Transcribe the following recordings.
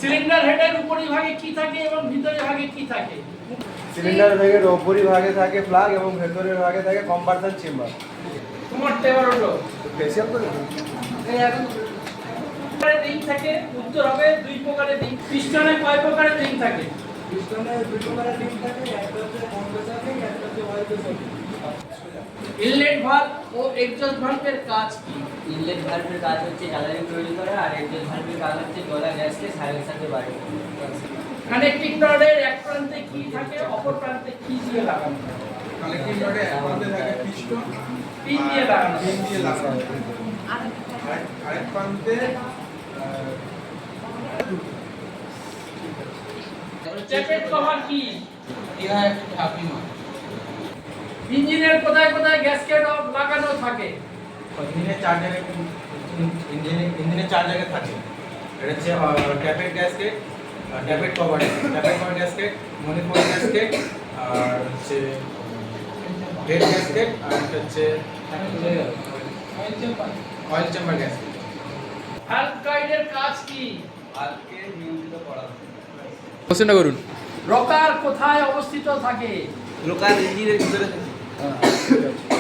Cylinder হেডের উপরিভাগে কি থাকে এবং ভিতরের ভাগে কি থাকে? সিলিন্ডার ভাগের উপরিভাগে থাকে প্লাগ এবং ভেতরের ভাগে থাকে কম্পারশন চেম্বার। তোমার টেবার হলো ফেসিয়াল করে রিং থাকে। উত্তর হবে দুই প্রকারের রিং। পিস্টনে কয় প্রকারের রিং থাকে? পিস্টনে দুই প্রকারের রিং থাকে, একটা হচ্ছে কম্প্রেসর রিং, একটা হচ্ছে ওয়াইল প্রেসার রিং। ইনলেট ভালভ ও এক্সজস্ট ভালভের কাজ কি? ইনলেট ভালভের কাজ হচ্ছে জ্বালানি তৈরি করা, আর এক্সজস্ট ভালভের কাজ হচ্ছে জলা গ্যাসকে সাইলেন্সারে বাইরে করা। কানেক্টিং রডের এক প্রান্তে কি থাকে, অপর প্রান্তে কি দিয়ে লাগানো থাকে? কানেক্টিং রডে এক প্রান্তে থাকে পিস্টন, পিন দিয়ে লাগানো পিন থাকে। দিয়ে লাগানো আরেক প্রান্তে টেপের কভার কি? ইঞ্জিনের কোথায় কোথায় গ্যাসকেট লাগানো থাকে? ইঞ্জিনের চার জায়গায় থাকে। এটা হচ্ছে ট্যাপের গ্যাসকেট, ট্যাপের কভার গ্যাসকেট, মনিফোল্ড গ্যাসকেট, আর হচ্ছে হেড গ্যাসকেট, আর একটা হচ্ছে অয়েল চেম্বার গ্যাসকেট। ভালভ গাইডের কাজ কি? ভালভকে নিয়ন্ত্রিত করা। কোশ্চেনটা করুন। রকার কোথায় অবস্থিত থাকে? লোকাল ইঞ্জিনের ভিতরে থাকে।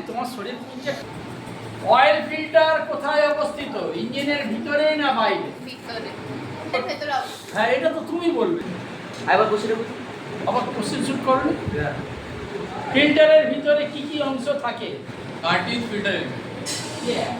তোমার শরীর নিচে। অয়েল ফিল্টার কোথায় অবস্থিত? ইঞ্জিনের ভিতরে না বাইরে? ভিতরে ভেতরে হ্যাঁ, এটা তো তুমি বলবে। আবার কোশ্চেনটা বুঝি। আবার কোশ্চেন শুট করনি। ফিল্টারের ভিতরে কি কি অংশ থাকে? Cartridge filter Yeah.